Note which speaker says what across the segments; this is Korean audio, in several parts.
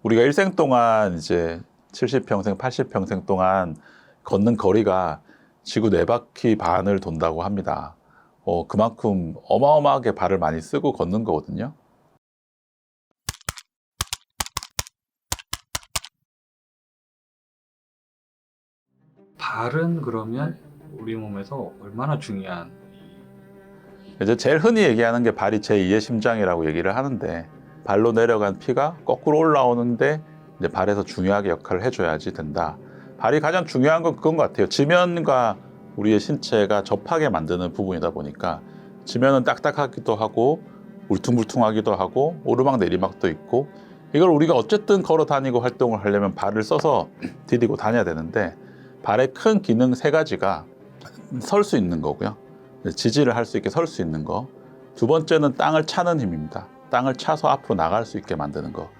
Speaker 1: 우리가 일생 동안 이제 70평생, 80평생 동안 걷는 거리가 지구 4바퀴 반을 돈다고 합니다. 그만큼 어마어마하게 발을 많이 쓰고 걷는 거거든요.
Speaker 2: 발은 그러면 우리 몸에서 얼마나 중요한?
Speaker 1: 이제 제일 흔히 얘기하는 게 발이 제2의 심장이라고 얘기를 하는데, 발로 내려간 피가 거꾸로 올라오는데 이제 발에서 중요하게 역할을 해줘야지 된다. 발이 가장 중요한 건 그건 것 같아요. 지면과 우리의 신체가 접하게 만드는 부분이다 보니까 지면은 딱딱하기도 하고 울퉁불퉁하기도 하고 오르막 내리막도 있고, 이걸 우리가 어쨌든 걸어 다니고 활동을 하려면 발을 써서 디디고 다녀야 되는데, 발의 큰 기능 3가지가 설 수 있는 거고요, 지지를 할 수 있게 설 수 있는 거, 두 번째는 땅을 차는 힘입니다. 땅을 차서 앞으로 나갈 수 있게 만드는 거,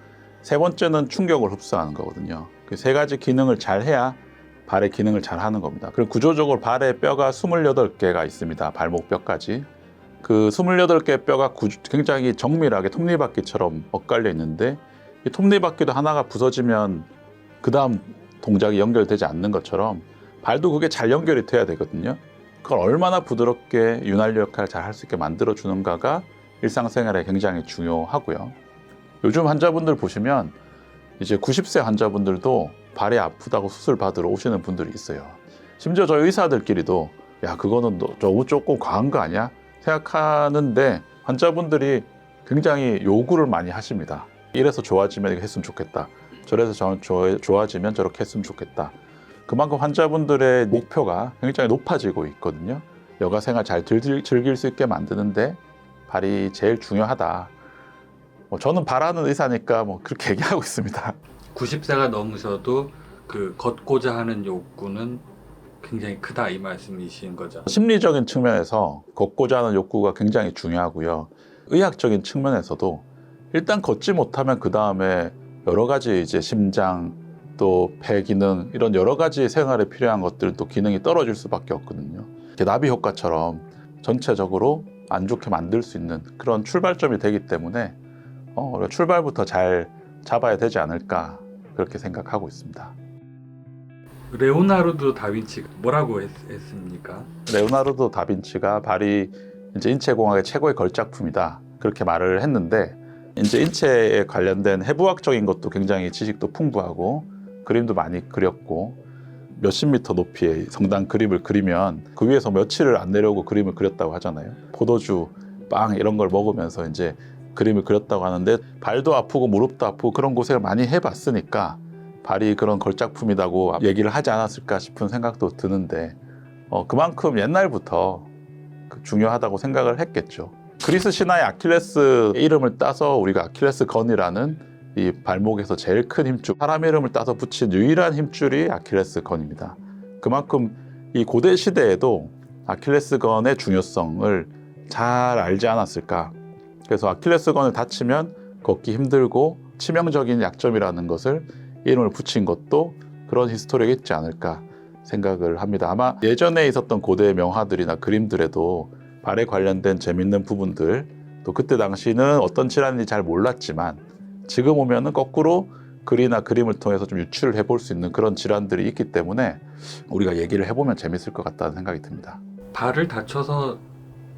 Speaker 1: 세 번째는 충격을 흡수하는 거거든요. 그 3가지 기능을 잘 해야 발의 기능을 잘 하는 겁니다. 그리고 구조적으로 발의 뼈가 28개가 있습니다. 발목뼈까지. 그 28개의 뼈가 굉장히 정밀하게 톱니바퀴처럼 엇갈려 있는데, 이 톱니바퀴도 하나가 부서지면 그 다음 동작이 연결되지 않는 것처럼 발도 그게 잘 연결이 돼야 되거든요. 그걸 얼마나 부드럽게 윤활유 역할을 잘 할 수 있게 만들어 주는가가 일상생활에 굉장히 중요하고요. 요즘 환자분들 보시면 이제 90세 환자분들도 발이 아프다고 수술 받으러 오시는 분들이 있어요. 심지어 저희 의사들끼리도 야, 그거는 너무 조금 과한 거 아니야? 생각하는데 환자분들이 굉장히 요구를 많이 하십니다. 이래서 좋아지면 이렇게 했으면 좋겠다. 저래서 좋아지면 저렇게 했으면 좋겠다. 그만큼 환자분들의 목표가 굉장히 높아지고 있거든요. 여가 생활 잘 즐길 수 있게 만드는데 발이 제일 중요하다. 저는 발하는 의사니까 그렇게 얘기하고 있습니다.
Speaker 2: 90세가 넘으셔도 그 걷고자 하는 욕구는 굉장히 크다, 이 말씀이신 거죠?
Speaker 1: 심리적인 측면에서 걷고자 하는 욕구가 굉장히 중요하고요. 의학적인 측면에서도 일단 걷지 못하면 그 다음에 여러 가지 이제 심장, 또 폐 기능, 이런 여러 가지 생활에 필요한 것들도 기능이 떨어질 수밖에 없거든요. 나비 효과처럼 전체적으로 안 좋게 만들 수 있는 그런 출발점이 되기 때문에 우리가 출발부터 잘 잡아야 되지 않을까, 그렇게 생각하고 있습니다.
Speaker 2: 레오나르도 다빈치가 뭐라고 했습니까?
Speaker 1: 레오나르도 다빈치가 발이 이제 인체공학의 최고의 걸작품이다, 그렇게 말을 했는데, 이제 인체에 관련된 해부학적인 것도 굉장히 지식도 풍부하고 그림도 많이 그렸고, 몇십 미터 높이의 성당 그림을 그리면 그 위에서 며칠을 안 내려오고 그림을 그렸다고 하잖아요. 포도주, 빵 이런 걸 먹으면서 이제 그림을 그렸다고 하는데, 발도 아프고 무릎도 아프고 그런 고생을 많이 해봤으니까 발이 그런 걸작품이라고 얘기를 하지 않았을까 싶은 생각도 드는데, 그만큼 옛날부터 중요하다고 생각을 했겠죠. 그리스 신화의 아킬레스 이름을 따서 우리가 아킬레스건이라는 이 발목에서 제일 큰 힘줄, 사람 이름을 따서 붙인 유일한 힘줄이 아킬레스건입니다. 그만큼 이 고대 시대에도 아킬레스건의 중요성을 잘 알지 않았을까. 그래서 아킬레스건을 다치면 걷기 힘들고 치명적인 약점이라는 것을 이름을 붙인 것도 그런 히스토리가 있지 않을까 생각을 합니다. 아마 예전에 있었던 고대 명화들이나 그림들에도 발에 관련된 재밌는 부분들, 또 그때 당시는 어떤 질환인지 잘 몰랐지만 지금 오면은 거꾸로 글이나 그림을 통해서 좀 유추를 해볼 수 있는 그런 질환들이 있기 때문에 우리가 얘기를 해보면 재밌을 것 같다는 생각이 듭니다.
Speaker 2: 발을 다쳐서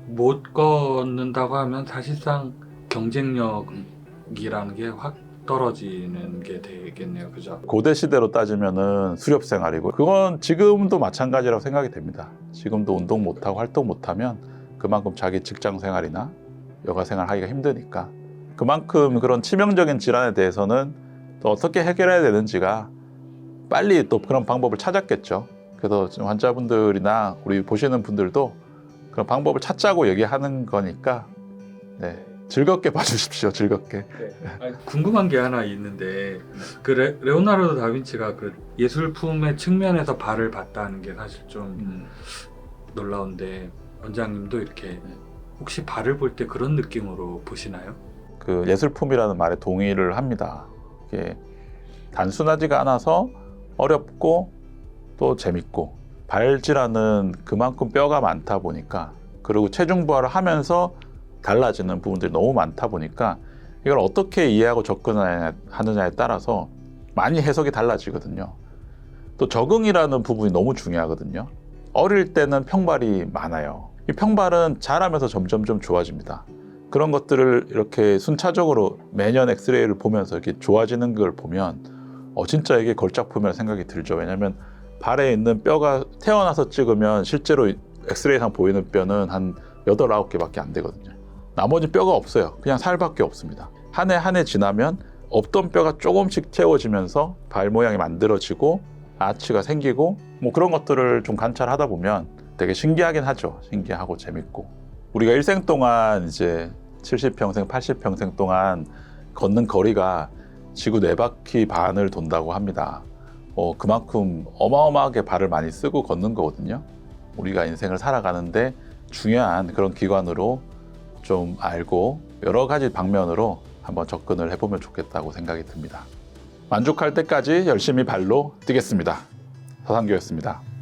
Speaker 2: 못 걷는다고 하면 사실상 경쟁력이라는 게 확 떨어지는 게 되겠네요, 그죠?
Speaker 1: 고대 시대로 따지면은 수렵 생활이고, 그건 지금도 마찬가지라고 생각이 됩니다. 지금도 운동 못하고 활동 못하면 그만큼 자기 직장 생활이나 여가 생활 하기가 힘드니까, 그만큼 그런 치명적인 질환에 대해서는 또 어떻게 해결해야 되는지가 빨리 또 그런 방법을 찾았겠죠. 그래서 환자분들이나 우리 보시는 분들도 그런 방법을 찾자고 얘기하는 거니까, 네, 즐겁게 봐주십시오. 즐겁게.
Speaker 2: 궁금한 게 하나 있는데, 그 레오나르도 다빈치가 그 예술품의 측면에서 발을 봤다는 게 사실 좀 놀라운데, 원장님도 이렇게 혹시 발을 볼 때 그런 느낌으로 보시나요?
Speaker 1: 그 예술품이라는 말에 동의를 합니다. 이게 단순하지가 않아서 어렵고 또 재밌고, 발질환은 그만큼 뼈가 많다 보니까, 그리고 체중 부하를 하면서 달라지는 부분들이 너무 많다 보니까 이걸 어떻게 이해하고 접근하느냐에 따라서 많이 해석이 달라지거든요. 또 적응이라는 부분이 너무 중요하거든요. 어릴 때는 평발이 많아요. 이 평발은 자라면서 점점 좋아집니다. 그런 것들을 이렇게 순차적으로 매년 엑스레이를 보면서 이렇게 좋아지는 걸 보면 진짜 이게 걸작품이라는 생각이 들죠. 왜냐하면 발에 있는 뼈가 태어나서 찍으면 실제로 엑스레이상 보이는 뼈는 한 8, 9개밖에 안 되거든요. 나머지 뼈가 없어요. 그냥 살밖에 없습니다. 한 해 한 해 지나면 없던 뼈가 조금씩 채워지면서 발 모양이 만들어지고 아치가 생기고 뭐 그런 것들을 좀 관찰하다 보면 되게 신기하긴 하죠. 신기하고 재밌고. 우리가 일생 동안 이제 70평생, 80평생 동안 걷는 거리가 지구 4바퀴 반을 돈다고 합니다. 그만큼 어마어마하게 발을 많이 쓰고 걷는 거거든요. 우리가 인생을 살아가는데 중요한 그런 기관으로 좀 알고 여러 가지 방면으로 한번 접근을 해보면 좋겠다고 생각이 듭니다. 만족할 때까지 열심히 발로 뛰겠습니다. 서상규였습니다.